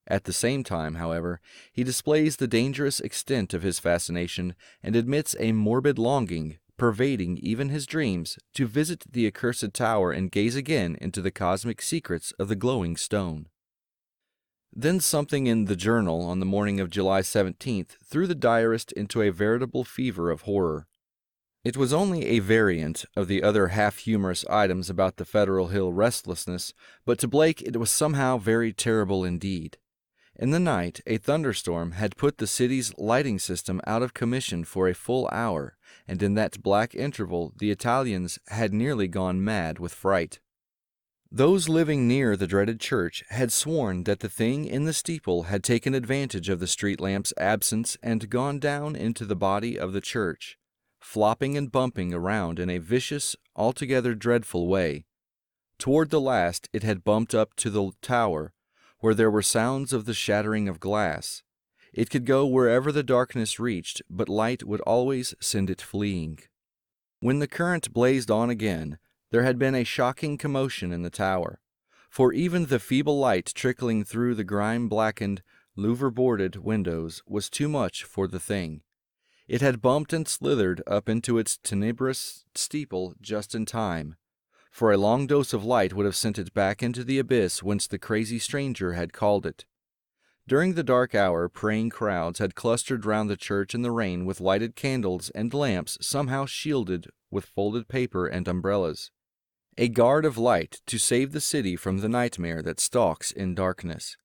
At the same time, however, he displays the dangerous extent of his fascination and admits a morbid longing, pervading even his dreams, to visit the accursed tower and gaze again into the cosmic secrets of the glowing stone. Then something in the journal on the morning of July 17th threw the diarist into a veritable fever of horror. It was only a variant of the other half-humorous items about the Federal Hill restlessness, but to Blake it was somehow very terrible indeed. In the night, a thunderstorm had put the city's lighting system out of commission for a full hour, and in that black interval the Italians had nearly gone mad with fright. Those living near the dreaded church had sworn that the thing in the steeple had taken advantage of the street lamp's absence and gone down into the body of the church, flopping and bumping around in a vicious, altogether dreadful way. Toward the last it had bumped up to the tower, where there were sounds of the shattering of glass. It could go wherever the darkness reached, but light would always send it fleeing. When the current blazed on again, there had been a shocking commotion in the tower, for even the feeble light trickling through the grime-blackened, louver-boarded windows was too much for the thing. It had bumped and slithered up into its tenebrous steeple just in time, for a long dose of light would have sent it back into the abyss whence the crazy stranger had called it. During the dark hour, praying crowds had clustered round the church in the rain with lighted candles and lamps somehow shielded with folded paper and umbrellas. A guard of light to save the city from the nightmare that stalks in darkness.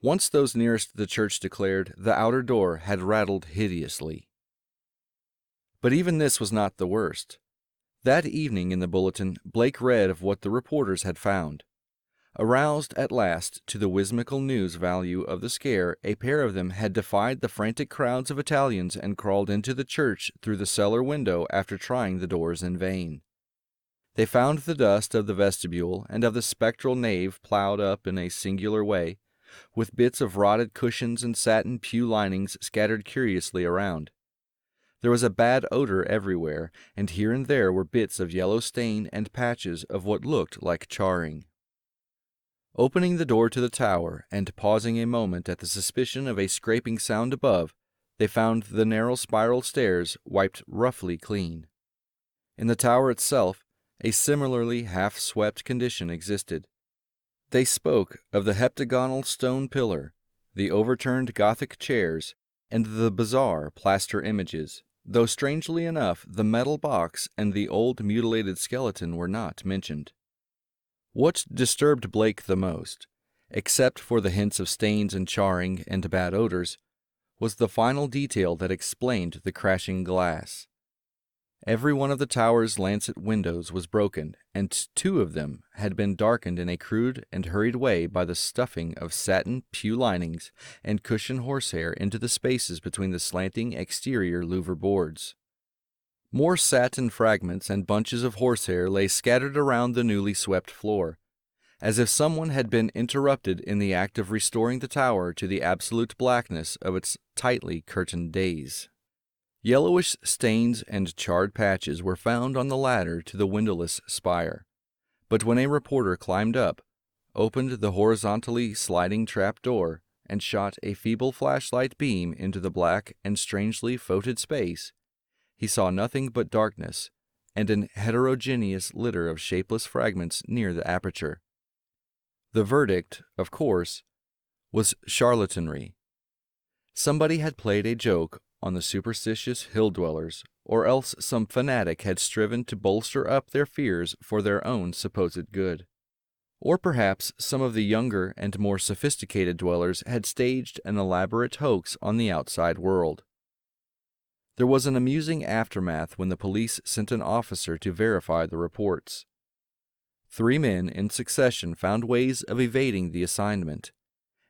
Once those nearest the church declared, the outer door had rattled hideously. But even this was not the worst. That evening in the bulletin, Blake read of what the reporters had found. Aroused at last to the whimsical news value of the scare, a pair of them had defied the frantic crowds of Italians and crawled into the church through the cellar window after trying the doors in vain. They found the dust of the vestibule and of the spectral nave plowed up in a singular way, with bits of rotted cushions and satin pew linings scattered curiously around. There was a bad odor everywhere, and here and there were bits of yellow stain and patches of what looked like charring. Opening the door to the tower, and pausing a moment at the suspicion of a scraping sound above, they found the narrow spiral stairs wiped roughly clean. In the tower itself, a similarly half-swept condition existed. They spoke of the heptagonal stone pillar, the overturned Gothic chairs, and the bizarre plaster images, though strangely enough the metal box and the old mutilated skeleton were not mentioned. What disturbed Blake the most, except for the hints of stains and charring and bad odors, was the final detail that explained the crashing glass. Every one of the tower's lancet windows was broken, and two of them had been darkened in a crude and hurried way by the stuffing of satin pew linings and cushion horsehair into the spaces between the slanting exterior louver boards. More satin fragments and bunches of horsehair lay scattered around the newly swept floor, as if someone had been interrupted in the act of restoring the tower to the absolute blackness of its tightly curtained days. Yellowish stains and charred patches were found on the ladder to the windowless spire, but when a reporter climbed up, opened the horizontally sliding trap door, and shot a feeble flashlight beam into the black and strangely foetid space, he saw nothing but darkness and an heterogeneous litter of shapeless fragments near the aperture. The verdict, of course, was charlatanry. Somebody had played a joke on the superstitious hill-dwellers, or else some fanatic had striven to bolster up their fears for their own supposed good. Or perhaps some of the younger and more sophisticated dwellers had staged an elaborate hoax on the outside world. There was an amusing aftermath when the police sent an officer to verify the reports. 3 men in succession found ways of evading the assignment,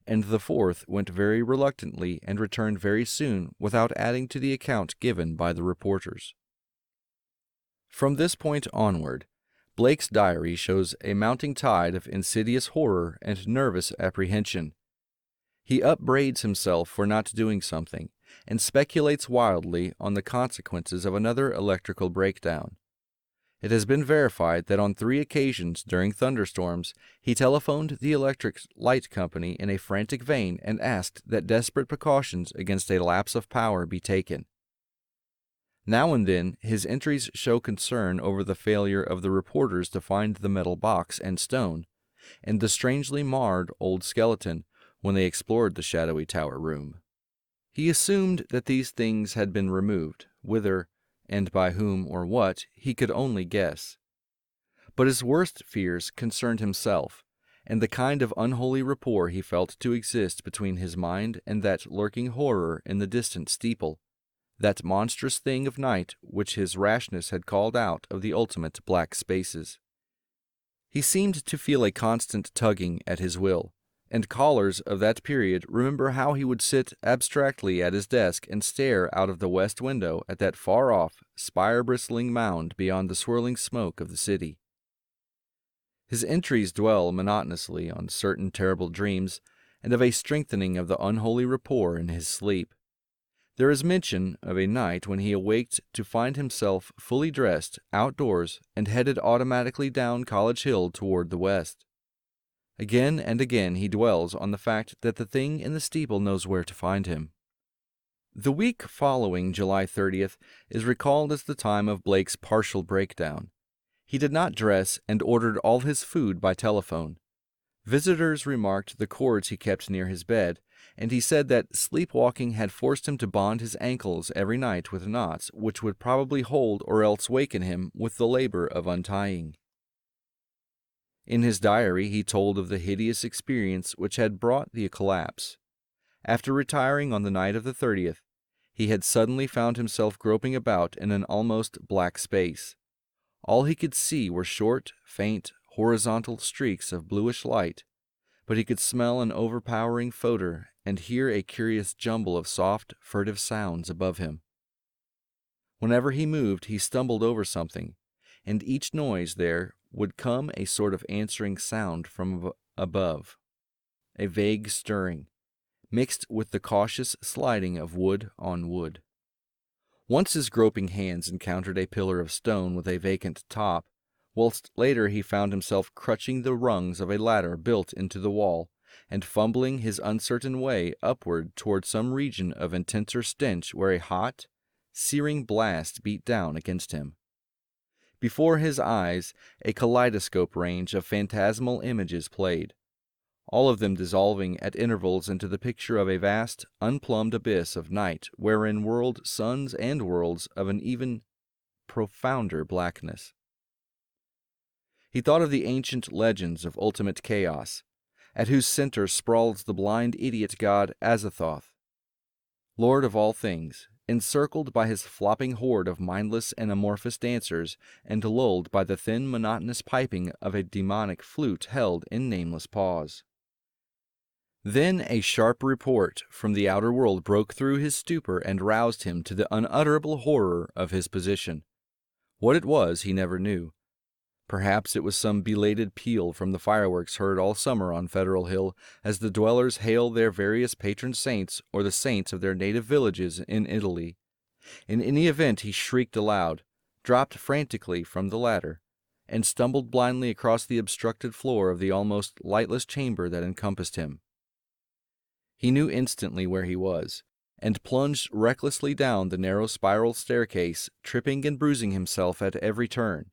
and the 4th went very reluctantly and returned very soon without adding to the account given by the reporters. From this point onward, Blake's diary shows a mounting tide of insidious horror and nervous apprehension. He upbraids himself for not doing something, and speculates wildly on the consequences of another electrical breakdown. It has been verified that on 3 occasions during thunderstorms, he telephoned the electric light company in a frantic vein and asked that desperate precautions against a lapse of power be taken. Now and then, his entries show concern over the failure of the reporters to find the metal box and stone, and the strangely marred old skeleton when they explored the shadowy tower room. He assumed that these things had been removed, whither, and by whom or what, he could only guess. But his worst fears concerned himself, and the kind of unholy rapport he felt to exist between his mind and that lurking horror in the distant steeple, that monstrous thing of night which his rashness had called out of the ultimate black spaces. He seemed to feel a constant tugging at his will, and callers of that period remember how he would sit abstractly at his desk and stare out of the west window at that far-off, spire-bristling mound beyond the swirling smoke of the city. His entries dwell monotonously on certain terrible dreams, and of a strengthening of the unholy rapport in his sleep. There is mention of a night when he awaked to find himself fully dressed, outdoors, and headed automatically down College Hill toward the west. Again and again he dwells on the fact that the thing in the steeple knows where to find him. The week following July 30th is recalled as the time of Blake's partial breakdown. He did not dress and ordered all his food by telephone. Visitors remarked the cords he kept near his bed, and he said that sleepwalking had forced him to bond his ankles every night with knots which would probably hold or else waken him with the labor of untying. In his diary he told of the hideous experience which had brought the collapse. After retiring on the night of the 30th, he had suddenly found himself groping about in an almost black space. All he could see were short, faint, horizontal streaks of bluish light, but he could smell an overpowering odor and hear a curious jumble of soft, furtive sounds above him. Whenever he moved, he stumbled over something, and each noise there would come a sort of answering sound from above, a vague stirring, mixed with the cautious sliding of wood on wood. Once his groping hands encountered a pillar of stone with a vacant top, whilst later he found himself crutching the rungs of a ladder built into the wall, and fumbling his uncertain way upward toward some region of intenser stench where a hot, searing blast beat down against him. Before his eyes, a kaleidoscope range of phantasmal images played, all of them dissolving at intervals into the picture of a vast, unplumbed abyss of night wherein whirled suns and worlds of an even profounder blackness. He thought of the ancient legends of ultimate chaos, at whose center sprawls the blind idiot god Azathoth, lord of all things, encircled by his flopping horde of mindless and amorphous dancers, and lulled by the thin monotonous piping of a demonic flute held in nameless paws. Then a sharp report from the outer world broke through his stupor and roused him to the unutterable horror of his position. What it was he never knew. Perhaps it was some belated peal from the fireworks heard all summer on Federal Hill as the dwellers hail their various patron saints or the saints of their native villages in Italy. In any event, he shrieked aloud, dropped frantically from the ladder, and stumbled blindly across the obstructed floor of the almost lightless chamber that encompassed him. He knew instantly where he was, and plunged recklessly down the narrow spiral staircase, tripping and bruising himself at every turn.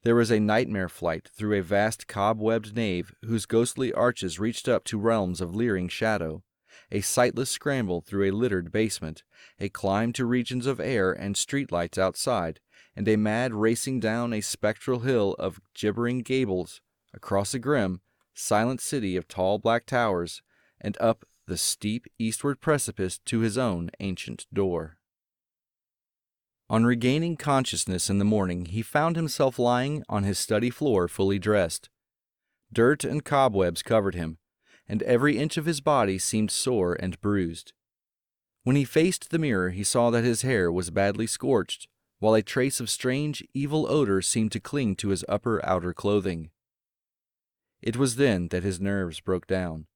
There was a nightmare flight through a vast cobwebbed nave whose ghostly arches reached up to realms of leering shadow, a sightless scramble through a littered basement, a climb to regions of air and streetlights outside, and a mad racing down a spectral hill of gibbering gables across a grim, silent city of tall black towers, and up the steep eastward precipice to his own ancient door. On regaining consciousness in the morning, he found himself lying on his study floor fully dressed. Dirt and cobwebs covered him, and every inch of his body seemed sore and bruised. When he faced the mirror, he saw that his hair was badly scorched, while a trace of strange, evil odor seemed to cling to his outer clothing. It was then that his nerves broke down.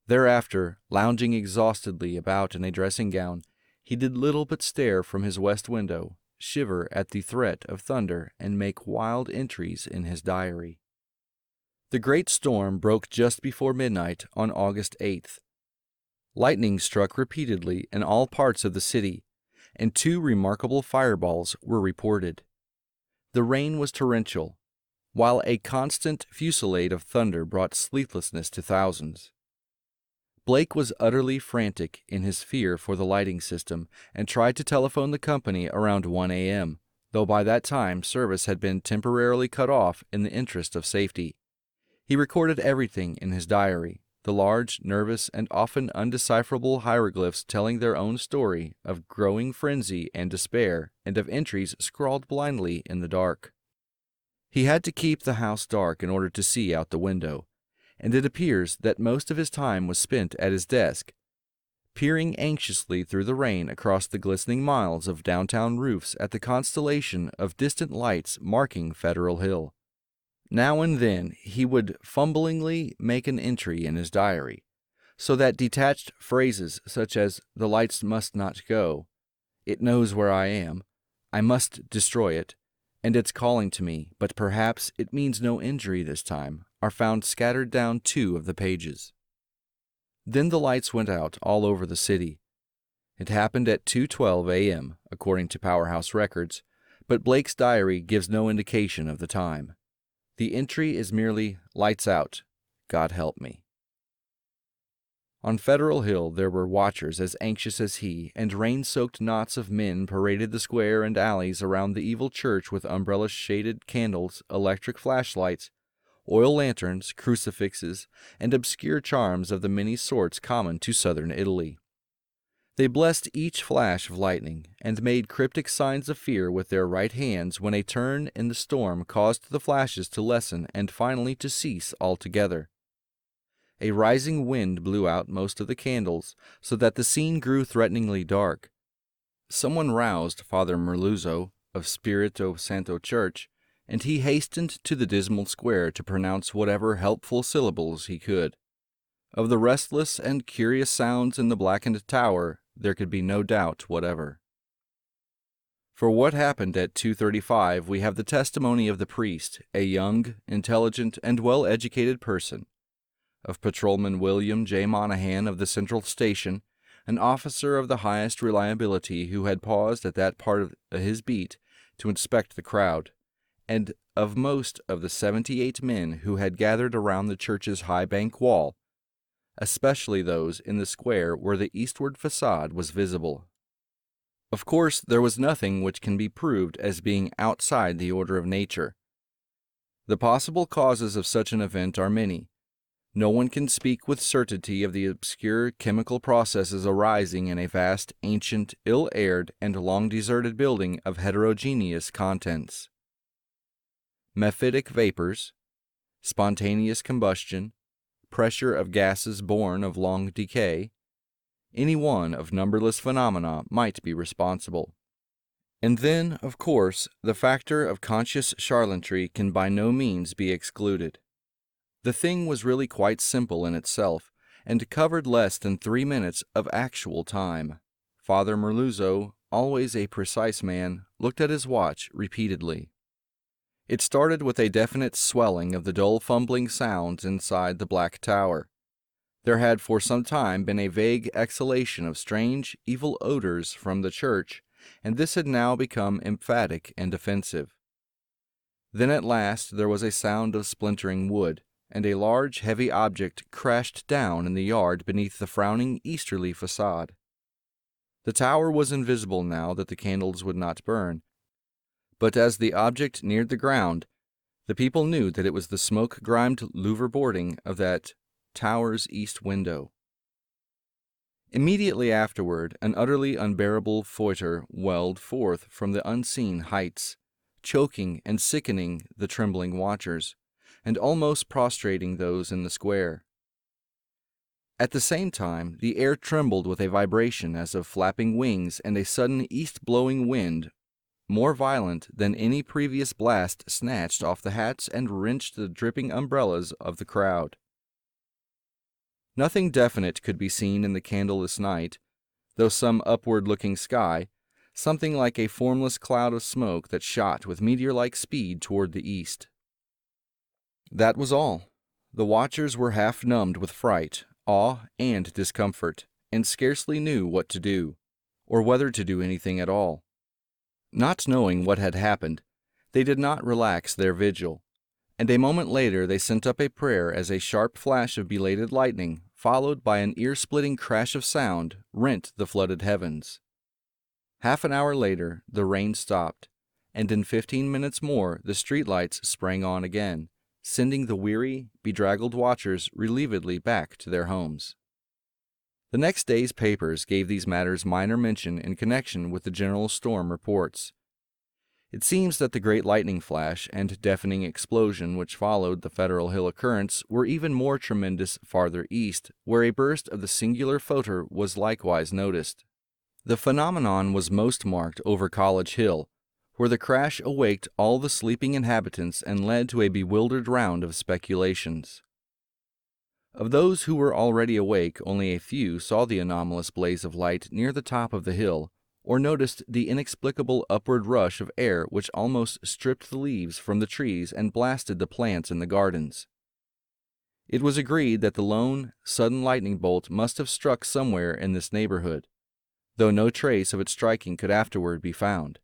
Thereafter, lounging exhaustedly about in a dressing gown, he did little but stare from his west window, shiver at the threat of thunder, and make wild entries in his diary. The great storm broke just before midnight on August 8th. Lightning struck repeatedly in all parts of the city, and 2 remarkable fireballs were reported. The rain was torrential, while a constant fusillade of thunder brought sleeplessness to thousands. Blake was utterly frantic in his fear for the lighting system and tried to telephone the company around 1 a.m., though by that time service had been temporarily cut off in the interest of safety. He recorded everything in his diary, the large, nervous, and often undecipherable hieroglyphs telling their own story of growing frenzy and despair, and of entries scrawled blindly in the dark. He had to keep the house dark in order to see out the window, and it appears that most of his time was spent at his desk, peering anxiously through the rain across the glistening miles of downtown roofs at the constellation of distant lights marking Federal Hill. Now and then he would fumblingly make an entry in his diary, so that detached phrases such as "the lights must not go," "it knows where I am," "I must destroy it," and "it's calling to me, but perhaps it means no injury this time," are found scattered down 2 of the pages. Then the lights went out all over the city. It happened at 2:12 a.m., according to Powerhouse records, but Blake's diary gives no indication of the time. The entry is merely "lights out, God help me." On Federal Hill there were watchers as anxious as he, and rain-soaked knots of men paraded the square and alleys around the evil church with umbrella-shaded candles, electric flashlights, oil lanterns, crucifixes, and obscure charms of the many sorts common to southern Italy. They blessed each flash of lightning, and made cryptic signs of fear with their right hands when a turn in the storm caused the flashes to lessen and finally to cease altogether. A rising wind blew out most of the candles, so that the scene grew threateningly dark. Someone roused Father Merluzzo of Spirito Santo Church, and he hastened to the dismal square to pronounce whatever helpful syllables he could. Of the restless and curious sounds in the blackened tower, there could be no doubt whatever. For what happened at 2:35 we have the testimony of the priest, a young, intelligent, and well-educated person, of Patrolman William J. Monahan of the Central Station, an officer of the highest reliability who had paused at that part of his beat to inspect the crowd, and of most of the 78 men who had gathered around the church's high bank wall, especially those in the square where the eastward facade was visible. Of course, there was nothing which can be proved as being outside the order of nature. The possible causes of such an event are many. No one can speak with certainty of the obscure chemical processes arising in a vast, ancient, ill-aired, and long-deserted building of heterogeneous contents. Mephitic vapors, spontaneous combustion, pressure of gases born of long decay, any one of numberless phenomena might be responsible. And then, of course, the factor of conscious charlatanry can by no means be excluded. The thing was really quite simple in itself, and covered less than 3 minutes of actual time. Father Merluzzo, always a precise man, looked at his watch repeatedly. It started with a definite swelling of the dull fumbling sounds inside the black tower. There had for some time been a vague exhalation of strange, evil odors from the church, and this had now become emphatic and offensive. Then at last there was a sound of splintering wood, and a large, heavy object crashed down in the yard beneath the frowning easterly facade. The tower was invisible now that the candles would not burn, but as the object neared the ground, The people knew that it was the smoke-grimed louver boarding of that tower's east window. Immediately afterward, an utterly unbearable foetor welled forth from the unseen heights, choking and sickening the trembling watchers, and almost prostrating those in the square. At the same time, the air trembled with a vibration as of flapping wings and a sudden east-blowing wind, more violent than any previous blast, snatched off the hats and wrenched the dripping umbrellas of the crowd. Nothing definite could be seen in the candleless night, though some upward-looking sky, something like a formless cloud of smoke that shot with meteor-like speed toward the east. That was all. The watchers were half numbed with fright, awe, and discomfort, and scarcely knew what to do, or whether to do anything at all. Not knowing what had happened, they did not relax their vigil, and a moment later they sent up a prayer as a sharp flash of belated lightning, followed by an ear-splitting crash of sound, rent the flooded heavens. Half an hour later, the rain stopped, and in 15 minutes more the streetlights sprang on again, sending the weary, bedraggled watchers relievedly back to their homes. The next day's papers gave these matters minor mention in connection with the general storm reports. It seems that the great lightning flash and deafening explosion which followed the Federal Hill occurrence were even more tremendous farther east, where a burst of the singular photor was likewise noticed. The phenomenon was most marked over College Hill, where the crash awaked all the sleeping inhabitants and led to a bewildered round of speculations. Of those who were already awake, only a few saw the anomalous blaze of light near the top of the hill, or noticed the inexplicable upward rush of air which almost stripped the leaves from the trees and blasted the plants in the gardens. It was agreed that the lone, sudden lightning bolt must have struck somewhere in this neighborhood, though no trace of its striking could afterward be found.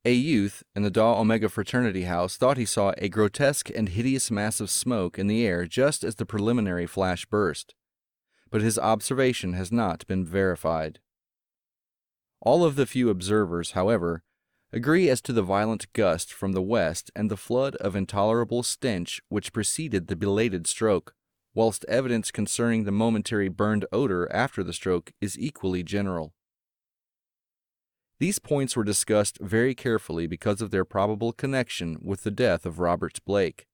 A youth in the Da Omega fraternity house thought he saw a grotesque and hideous mass of smoke in the air just as the preliminary flash burst, but his observation has not been verified. All of the few observers, however, agree as to the violent gust from the west and the flood of intolerable stench which preceded the belated stroke, whilst evidence concerning the momentary burned odor after the stroke is equally general. These points were discussed very carefully because of their probable connection with the death of Robert Blake.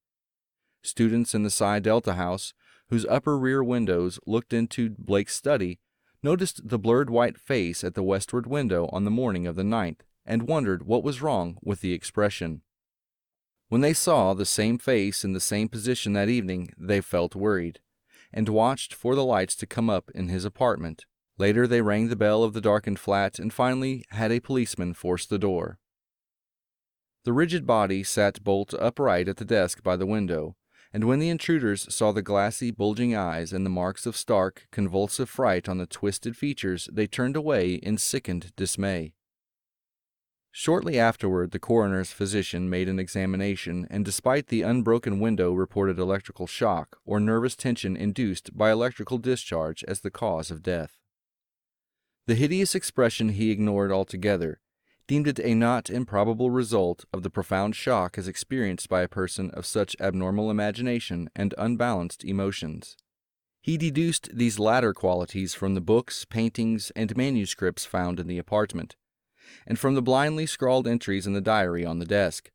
Students in the Psi Delta house, whose upper rear windows looked into Blake's study, noticed the blurred white face at the westward window on the morning of the 9th, and wondered what was wrong with the expression. When they saw the same face in the same position that evening, they felt worried, and watched for the lights to come up in his apartment. Later they rang the bell of the darkened flat and finally had a policeman force the door. The rigid body sat bolt upright at the desk by the window, and when the intruders saw the glassy, bulging eyes and the marks of stark, convulsive fright on the twisted features, they turned away in sickened dismay. Shortly afterward, the coroner's physician made an examination, and despite the unbroken window reported electrical shock or nervous tension induced by electrical discharge as the cause of death. The hideous expression he ignored altogether, deemed it a not improbable result of the profound shock as experienced by a person of such abnormal imagination and unbalanced emotions. He deduced these latter qualities from the books, paintings, and manuscripts found in the apartment, and from the blindly scrawled entries in the diary on the desk.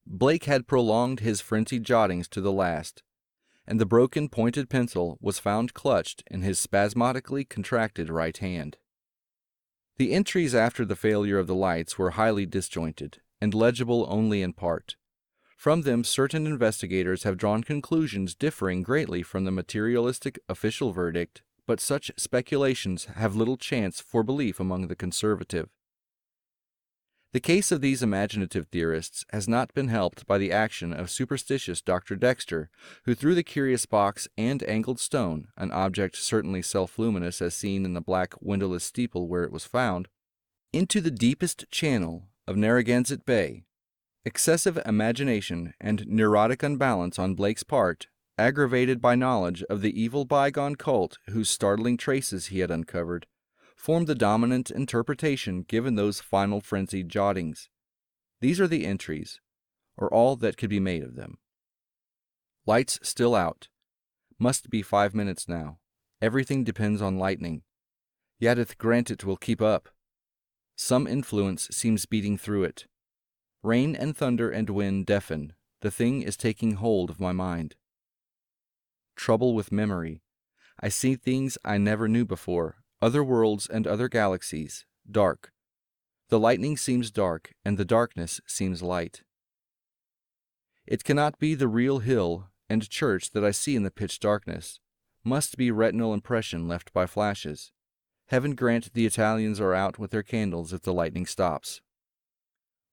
Blake had prolonged his frenzied jottings to the last, and the broken pointed pencil was found clutched in his spasmodically contracted right hand. The entries after the failure of the lights were highly disjointed, and legible only in part. From them certain investigators have drawn conclusions differing greatly from the materialistic official verdict, but such speculations have little chance for belief among the conservative. The case of these imaginative theorists has not been helped by the action of superstitious Dr. Dexter, who threw the curious box and angled stone, an object certainly self-luminous as seen in the black windowless steeple where it was found, into the deepest channel of Narragansett Bay. Excessive imagination and neurotic unbalance on Blake's part, aggravated by knowledge of the evil bygone cult whose startling traces he had uncovered, formed the dominant interpretation given those final frenzied jottings. These are the entries. or all that could be made of them. Lights still out. Must be 5 minutes now. Everything depends on lightning. Yadith grant it will keep up. Some influence seems beating through it. Rain and thunder and wind deafen. The thing is taking hold of my mind. Trouble with memory. I see things I never knew before, other worlds and other galaxies, dark. The lightning seems dark, and the darkness seems light. It cannot be the real hill and church that I see in the pitch darkness. Must be retinal impression left by flashes. Heaven grant the Italians are out with their candles if the lightning stops.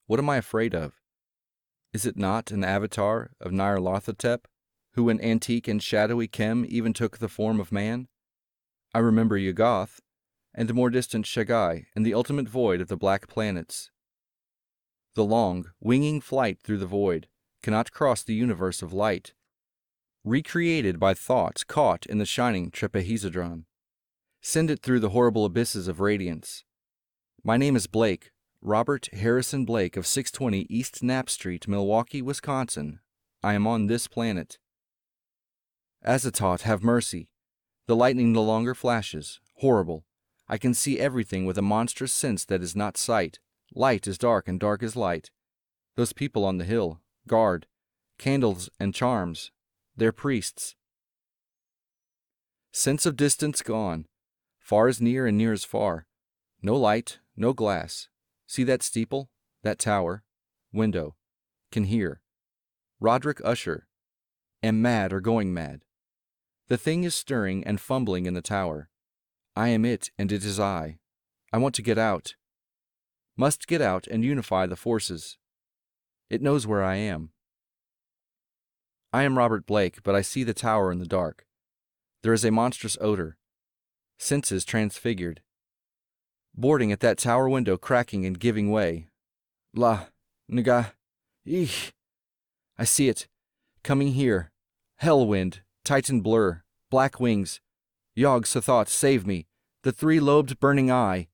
What am I afraid of? Is it not an avatar of Nyarlathotep, who in antique and shadowy Kem even took the form of man? I remember Yuggoth, and more distant Shagai, and the ultimate void of the black planets. The long, winging flight through the void cannot cross the universe of light, recreated by thoughts caught in the shining trapehedron. Send it through the horrible abysses of radiance. My name is Blake, Robert Harrison Blake of 620 East Knapp Street, Milwaukee, Wisconsin. I am on this planet. Azatoth, have mercy. The lightning no longer flashes. Horrible. I can see everything with a monstrous sense that is not sight. Light is dark and dark is light. Those people on the hill, guard, candles and charms, they're priests. Sense of distance gone. Far is near and near is far. No light, no glass. See that steeple, that tower, window. Can hear. Roderick Usher. Am mad or going mad. The thing is stirring and fumbling in the tower. I am it and it is I. I want to get out. Must get out and unify the forces. It knows where I am. I am Robert Blake, but I see the tower in the dark. There is a monstrous odor. Senses transfigured. Boarding at that tower window, cracking and giving way. La, Nga, eesh. I see it. Coming here. Hell wind, Titan blur, black wings. Yog Sothoth, save me. The three-lobed burning eye.